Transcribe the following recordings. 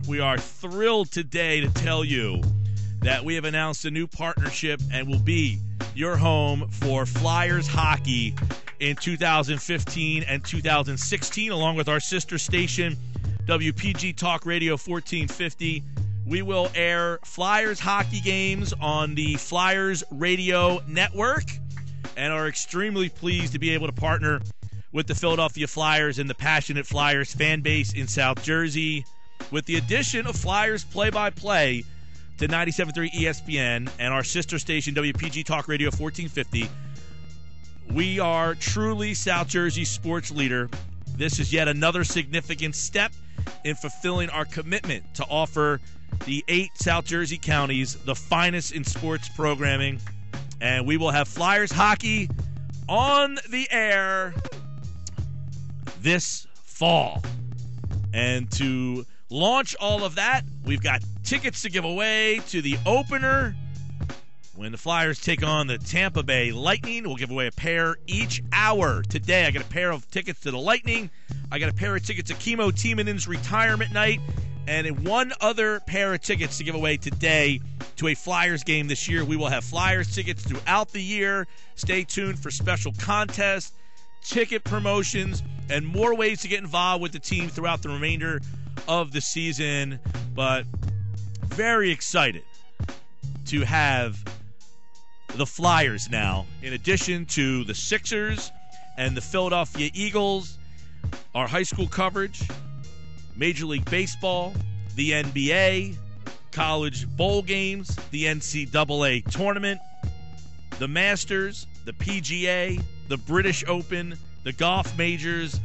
We are thrilled today to tell you that we have announced a new partnership and will be your home for Flyers hockey in 2015 and 2016, along with our sister station, WPG Talk Radio 1450. We will air Flyers hockey games on the Flyers Radio Network and are extremely pleased to be able to partner with the Philadelphia Flyers and the passionate Flyers fan base in South Jersey. With the addition of Flyers play-by-play to 97.3 ESPN and our sister station, WPG Talk Radio 1450, we are truly South Jersey's sports leader. This is yet another significant step in fulfilling our commitment to offer the 8 South Jersey counties the finest in sports programming. And we will have Flyers hockey on the air this fall. And to launch all of that, we've got tickets to give away to the opener when the Flyers take on the Tampa Bay Lightning. We'll give away a pair each hour. Today, I got a pair of tickets to the Lightning. I got a pair of tickets to Kimmo Timonin's retirement night. And one other pair of tickets to give away today to a Flyers game this year. We will have Flyers tickets throughout the year. Stay tuned for special contests, ticket promotions, and more ways to get involved with the team throughout the remainder of the season. But very excited to have the Flyers now, in addition to the Sixers and the Philadelphia Eagles, our high school coverage, Major League Baseball, the NBA, college bowl games, the NCAA tournament, the Masters, the PGA, the British Open, the golf majors.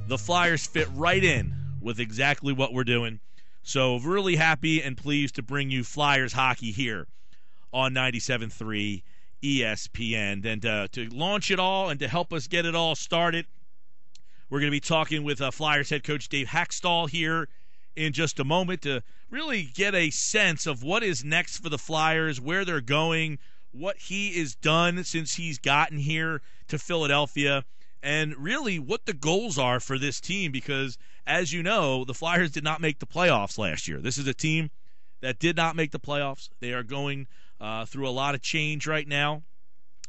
The Flyers fit right in with exactly what we're doing. So really happy and pleased to bring you Flyers hockey here on 97.3 ESPN. And to launch it all and to help us get it all started, we're going to be talking with Flyers head coach Dave Hakstol here in just a moment to really get a sense of what is next for the Flyers, where they're going, what he has done since he's gotten here to Philadelphia, and really what the goals are for this team, because, as you know, the Flyers did not make the playoffs last year. This is a team that did not make the playoffs. They are going through a lot of change right now,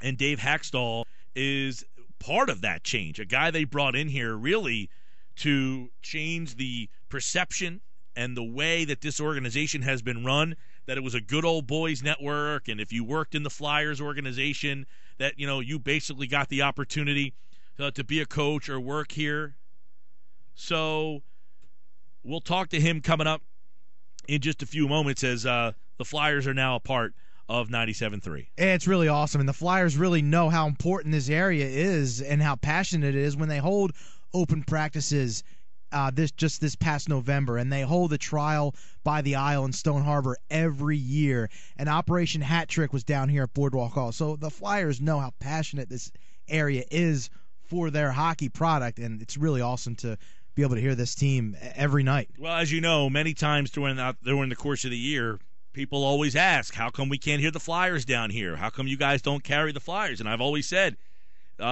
and Dave Hakstol is part of that change, a guy they brought in here really to change the perception and the way that this organization has been run, that it was a good old boys network, and if you worked in the Flyers organization, that, you know, you basically got the opportunity to be a coach or work here. So we'll talk to him coming up in just a few moments as the Flyers are now a part of 97.3. It's really awesome, and the Flyers really know how important this area is and how passionate it is when they hold open practices this past November, and they hold a trial by the aisle in Stone Harbor every year. And Operation Hat Trick was down here at Boardwalk Hall. So the Flyers know how passionate this area is for their hockey product, and it's really awesome to be able to hear this team every night. Well, as you know, many times during the course of the year, people always ask, how come we can't hear the Flyers down here? How come you guys don't carry the Flyers? And I've always said,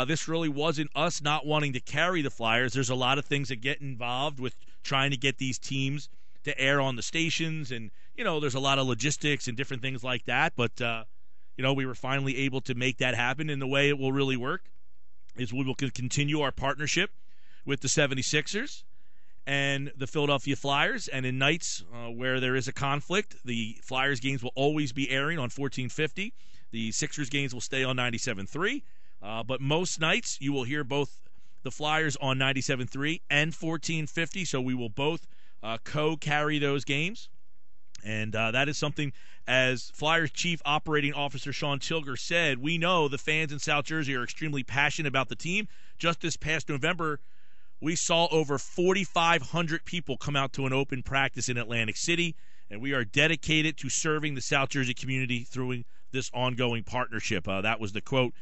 this really wasn't us not wanting to carry the Flyers. There's a lot of things that get involved with trying to get these teams to air on the stations, and, you know, there's a lot of logistics and different things like that. But, you know, we were finally able to make that happen, and the way it will really work is we will continue our partnership with the 76ers and the Philadelphia Flyers, and in nights where there is a conflict, the Flyers games will always be airing on 1450. The Sixers games will stay on 97.3. But most nights you will hear both the Flyers on 97.3 and 1450, so we will both co-carry those games. And that is something, as Flyers Chief Operating Officer Sean Tilger said, we know the fans in South Jersey are extremely passionate about the team. Just this past November, we saw over 4,500 people come out to an open practice in Atlantic City, and we are dedicated to serving the South Jersey community through this ongoing partnership. That was the quote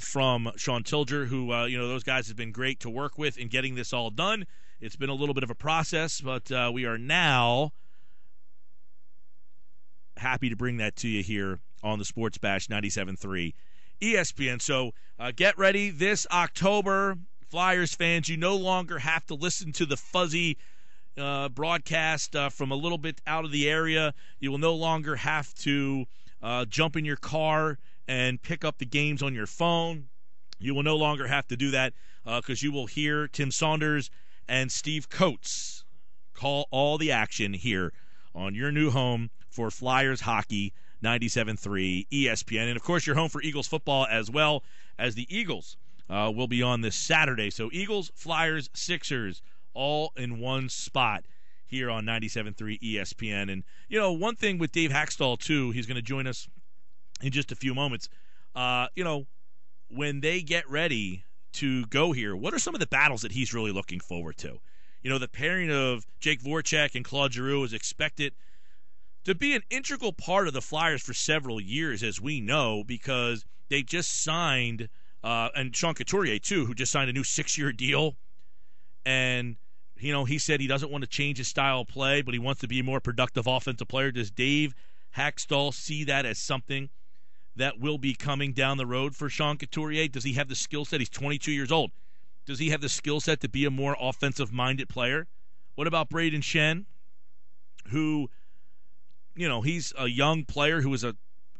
from Sean Tilger, who, those guys have been great to work with in getting this all done. It's been a little bit of a process, but we are now happy to bring that to you here on the Sports Bash 97.3 ESPN. So get ready this October, Flyers fans. You no longer have to listen to the fuzzy broadcast from a little bit out of the area. You will no longer have to jump in your car and pick up the games on your phone. You will no longer have to do that because you will hear Tim Saunders and Steve Coates call all the action here on your new home for Flyers hockey, 97.3 ESPN. And, of course, your home for Eagles football as well, as the Eagles will be on this Saturday. So Eagles, Flyers, Sixers, all in one spot here on 97.3 ESPN. And, one thing with Dave Hakstol, too, he's going to join us in just a few moments. When they get ready to go here, what are some of the battles that he's really looking forward to? The pairing of Jake Voracek and Claude Giroux is expected to be an integral part of the Flyers for several years, as we know, because they just signed, and Sean Couturier, too, who just signed a new 6-year deal. And, he said he doesn't want to change his style of play, but he wants to be a more productive offensive player. Does Dave Hakstol see that as something that will be coming down the road for Sean Couturier? Does he have the skill set? He's 22 years old. Does he have the skill set to be a more offensive-minded player? What about Braden Shen, who, he's a young player who was a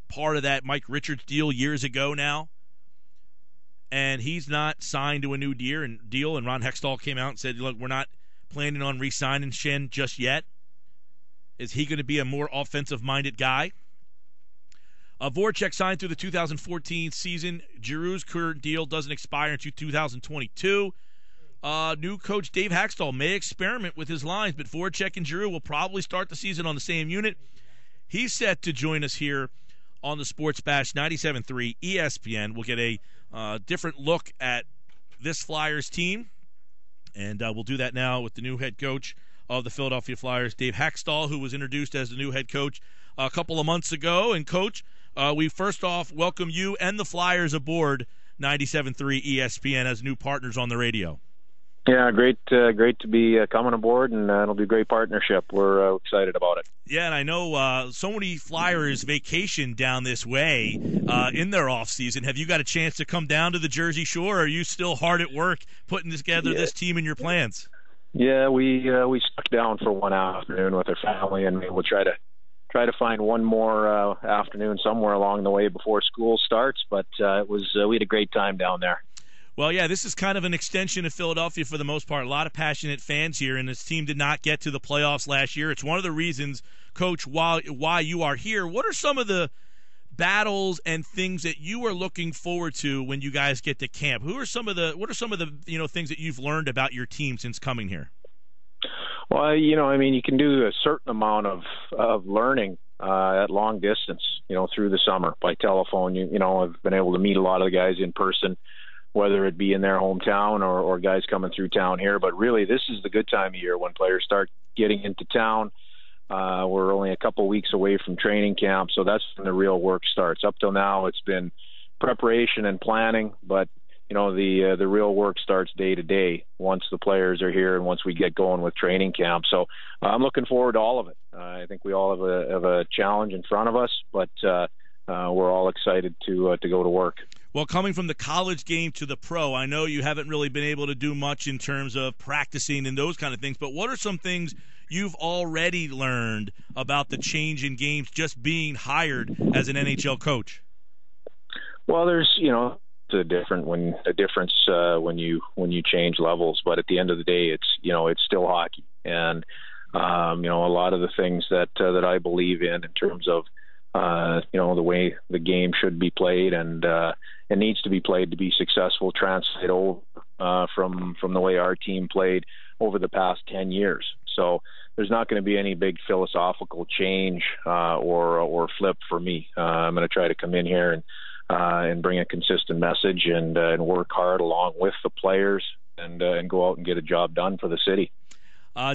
part of that Mike Richards deal years ago now, and he's not signed to a new deal, and Ron Hextall came out and said, look, we're not planning on re-signing Shen just yet. Is he going to be a more offensive-minded guy? Voracek signed through the 2014 season. Giroux's current deal doesn't expire until 2022. New coach Dave Hakstol may experiment with his lines, but Voracek and Giroux will probably start the season on the same unit. He's set to join us here on the Sports Bash 97.3 ESPN. We'll get a different look at this Flyers team, and we'll do that now with the new head coach of the Philadelphia Flyers, Dave Hakstol, who was introduced as the new head coach a couple of months ago. And, Coach, we first off welcome you and the Flyers aboard 97.3 ESPN as new partners on the radio. Yeah, great to be coming aboard, and it'll be a great partnership. We're excited about it. Yeah, and I know so many Flyers vacation down this way in their off season. Have you got a chance to come down to the Jersey Shore, or are you still hard at work putting together this team and your plans? Yeah, we stuck down for one afternoon with our family, and we'll try to find one more afternoon somewhere along the way before school starts. But we had a great time down there. Well, yeah, this is kind of an extension of Philadelphia for the most part. A lot of passionate fans here, and this team did not get to the playoffs last year. It's one of the reasons, Coach, why you are here. What are some of the battles and things that you are looking forward to when you guys get to camp? What are some of the things that you've learned about your team since coming here? Well, you can do a certain amount of learning at long distance, through the summer by telephone. I've been able to meet a lot of the guys in person, whether it be in their hometown or guys coming through town here. But really, this is the good time of year when players start getting into town. We're only a couple weeks away from training camp, so that's when the real work starts. Up till now, it's been preparation and planning, but the real work starts day to day once the players are here and once we get going with training camp. So I'm looking forward to all of it. I think we all have a challenge in front of us, but we're all excited to go to work. Well, coming from the college game to the pro, I know you haven't really been able to do much in terms of practicing and those kind of things, but what are some things you've already learned about the change in games just being hired as an NHL coach? Well, there's, a difference when you change levels, but at the end of the day, it's still hockey. And, a lot of the things that I believe in terms of, the way the game should be played and it needs to be played to be successful, translate over from the way our team played over the past 10 years. So there's not going to be any big philosophical change or flip for me. I'm going to try to come in here and bring a consistent message and work hard along with the players and go out and get a job done for the city.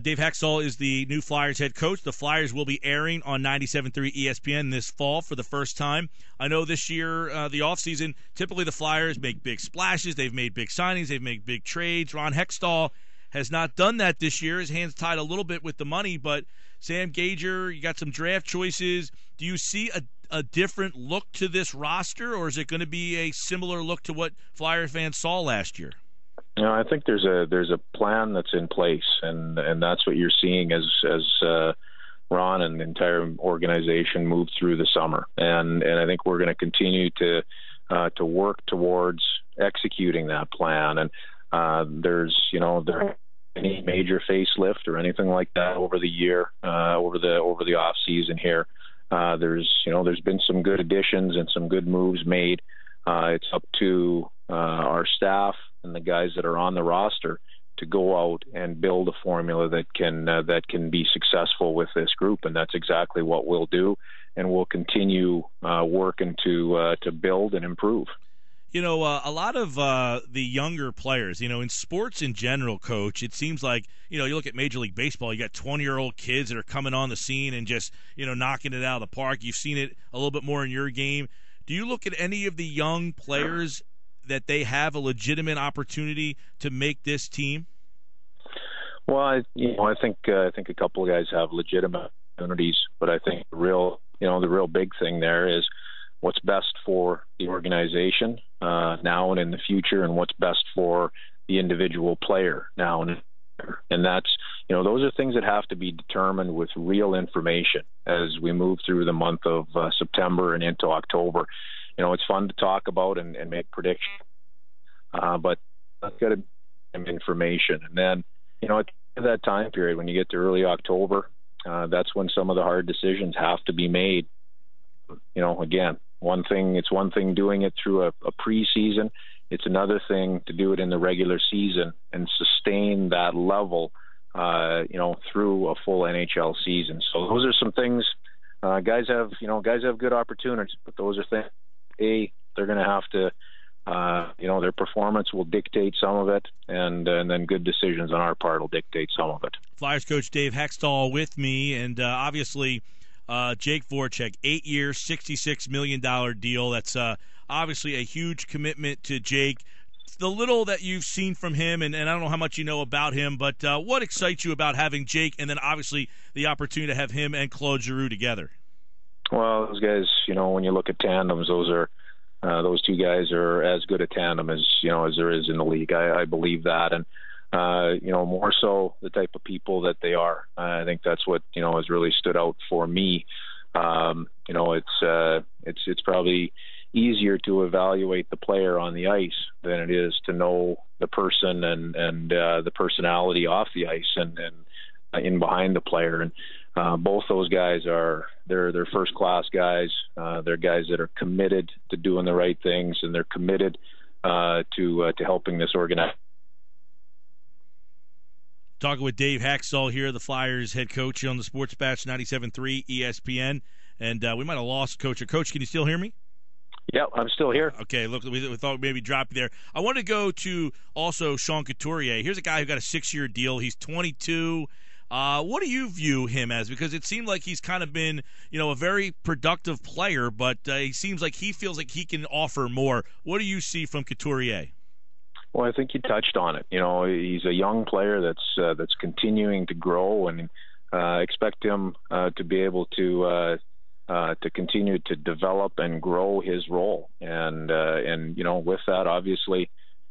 Dave Hakstol is the new Flyers head coach. The Flyers will be airing on 97.3 ESPN this fall for the first time. I know this year, the offseason, typically the Flyers make big splashes. They've made big signings. They've made big trades. Ron Hextall has not done that this year. His hands tied a little bit with the money, but Sam Gager, you got some draft choices. Do you see a different look to this roster, or is it going to be a similar look to what Flyer fans saw last year? I think there's a plan that's in place, and that's what you're seeing as Ron and the entire organization move through the summer, and I think we're going to continue to work towards executing that plan. And there's any major facelift or anything like that over the year, over the off season here. There's been some good additions and some good moves made. It's up to our staff and the guys that are on the roster to go out and build a formula that can be successful with this group, and that's exactly what we'll do, and we'll continue working to build and improve. A lot of the younger players, in sports in general, Coach, it seems like, you look at Major League Baseball, you got 20-year-old kids that are coming on the scene and just, knocking it out of the park. You've seen it a little bit more in your game. Do you look at any of the young players that they have a legitimate opportunity to make this team? Well, I think a couple of guys have legitimate opportunities, but I think the real big thing there is what's best for the organization now and in the future, and what's best for the individual player now and that's those are things that have to be determined with real information as we move through the month of September and into October. It's fun to talk about and make predictions, but that's got to be some information. And then at that time period, when you get to early October, that's when some of the hard decisions have to be made. Again, it's one thing doing it through a preseason. It's another thing to do it in the regular season and sustain that level, through a full NHL season. So those are some things. Guys have good opportunities, but those are things. They're going to have to, their performance will dictate some of it, and then good decisions on our part will dictate some of it. Flyers coach Dave Hakstol with me, and obviously Jake Voracek, 8 years, $66 million deal. That's obviously a huge commitment to Jake. The little that you've seen from him, and I don't know how much you know about him, but what excites you about having Jake, and then obviously the opportunity to have him and Claude Giroux together? Well, those guys, when you look at tandems, those two guys are as good a tandem as there is in the league. I believe that, and more so the type of people that they are. I think that's what has really stood out for me. It's probably easier to evaluate the player on the ice than it is to know the person and the personality off the ice and in behind the player. And both those guys they're first class guys. They're guys that are committed to doing the right things, and they're committed to helping this organization. Talking with Dave Hakstol here, the Flyers head coach on the Sports Batch 97.3 ESPN. And we might have lost Coach. Coach, can you still hear me? Yeah, I'm still here. Okay, look, we thought maybe drop you there. I want to go to also Sean Couturier. Here's a guy who got a 6-year deal. He's 22. What do you view him as? Because it seemed like he's kind of been, a very productive player, but he seems like he feels like he can offer more. What do you see from Couturier? Well, I think you touched on it. He's a young player that's continuing to grow, and expect him to be able to continue to develop and grow his role. And with that, obviously,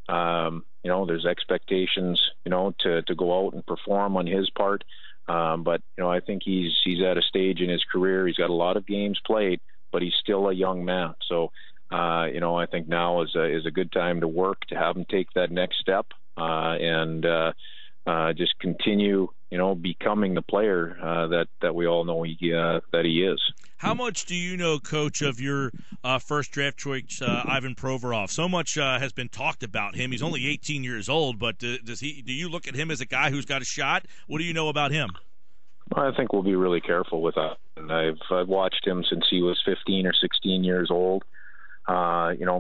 there's expectations, to go out and perform on his part. But I think he's at a stage in his career. He's got a lot of games played, but he's still a young man. So, I think now is a good time to work, to have him take that next step, and just continue, becoming the player that we all know that he is. How much do you know, Coach, of your first draft choice, Ivan Provorov? So much has been talked about him. He's only 18 years old, but do you look at him as a guy who's got a shot? What do you know about him? I think we'll be really careful with that. And I've watched him since he was 15 or 16 years old.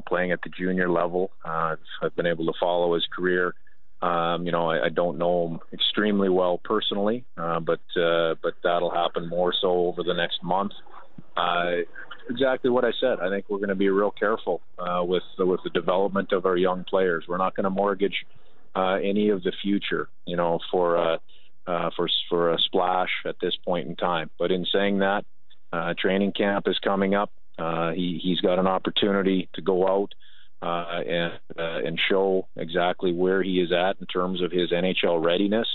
Playing at the junior level. I've been able to follow his career. I don't know him extremely well personally, but that'll happen more so over the next month. Exactly what I said. I think we're going to be real careful with the development of our young players. We're not going to mortgage any of the future, for a splash at this point in time. But in saying that, training camp is coming up. He's got an opportunity to go out and show exactly where he is at in terms of his NHL readiness.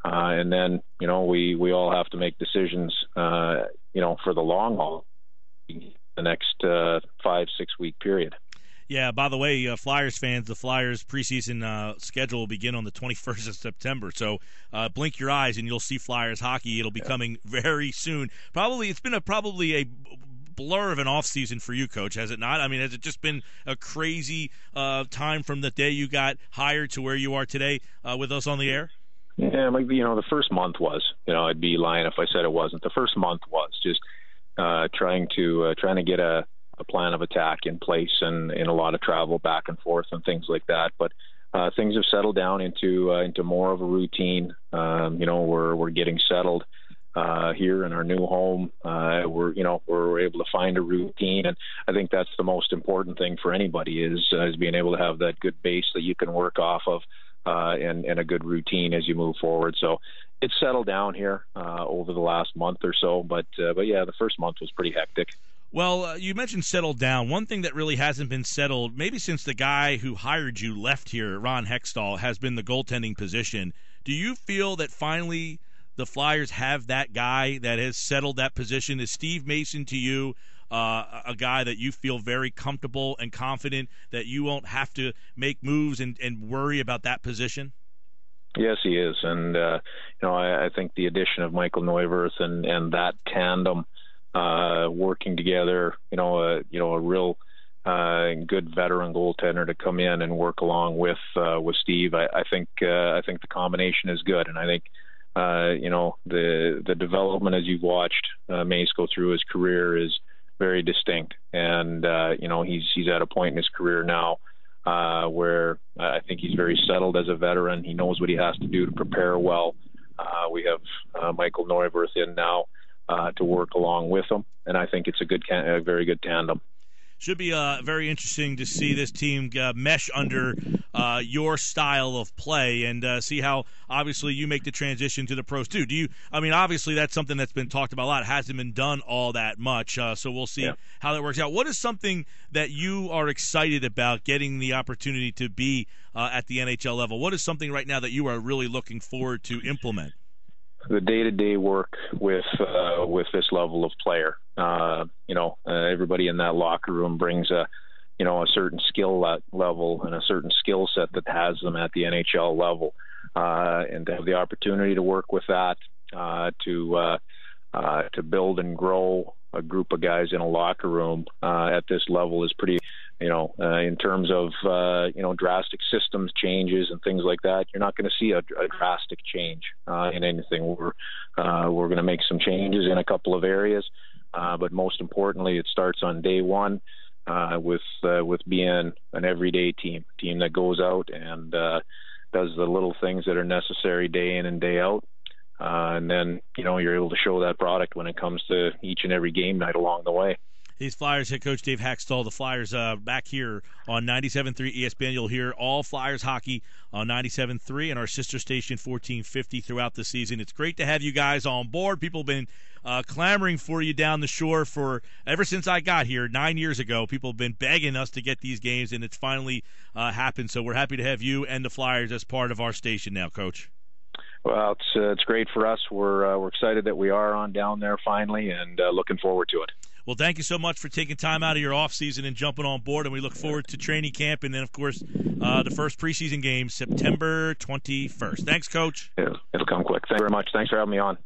And then, we all have to make decisions, for the long haul, the next 5-6 week period. Yeah, by the way, Flyers fans, the Flyers preseason schedule will begin on the 21st of September. So blink your eyes and you'll see Flyers hockey. It'll be coming very soon. It's been probably a blur of an off season for you, Coach, has it not? I mean, has it just been a crazy time from the day you got hired to where you are today with us on the air? Yeah, the first month was. I'd be lying if I said it wasn't. The first month was just trying to get a plan of attack in place and a lot of travel back and forth and things like that. But things have settled down into more of a routine. We're getting settled here in our new home. We're able to find a routine, and I think that's the most important thing for anybody is being able to have that good base that you can work off of and a good routine as you move forward. So it's settled down here over the last month or so, but yeah, the first month was pretty hectic. Well, you mentioned settled down. One thing that really hasn't been settled, maybe since the guy who hired you left here, Ron Hakstol, has been the goaltending position. Do you feel that finally the Flyers have that guy that has settled that position? Is Steve Mason to you a guy that you feel very comfortable and confident that you won't have to make moves and worry about that position? Yes, he is. And, I think the addition of Michael Neuwirth and that tandem working together, a real good veteran goaltender to come in and work along with Steve. I think the combination is good, and I think the development as you've watched Mace go through his career is very distinct, and he's at a point in his career now where I think he's very settled as a veteran. He knows what he has to do to prepare well. We have Michael Neuwirth in now to work along with him, and I think it's a very good tandem. Should be very interesting to see this team mesh under your style of play and see how obviously you make the transition to the pros too. Obviously that's something that's been talked about a lot. It hasn't been done all that much, so we'll see how that works out. What is something that you are excited about getting the opportunity to be at the NHL level? What is something right now that you are really looking forward to implement? The day-to-day work with this level of player. Everybody in that locker room brings a certain skill level and a certain skill set that has them at the NHL level, and to have the opportunity to work with that, to build and grow a group of guys in a locker room at this level is pretty. In terms of drastic systems changes and things like that, you're not going to see a drastic change in anything. We're going to make some changes in a couple of areas, but most importantly, it starts on day one with being an everyday team that goes out and does the little things that are necessary day in and day out, and then you're able to show that product when it comes to each and every game night along the way. He's Flyers head coach Dave Hakstol. The Flyers back here on 97.3 ESPN. You'll hear all Flyers hockey on 97.3 and our sister station 1450 throughout the season. It's great to have you guys on board. People have been clamoring for you down the shore for ever since I got here 9 years ago. People have been begging us to get these games, and it's finally happened. So we're happy to have you and the Flyers as part of our station now, Coach. Well, it's great for us. We're excited that we are on down there finally, and looking forward to it. Well, thank you so much for taking time out of your off season and jumping on board, and we look forward to training camp and then, of course, the first preseason game, September 21st. Thanks, Coach. It'll come quick. Thank you very much. Thanks for having me on.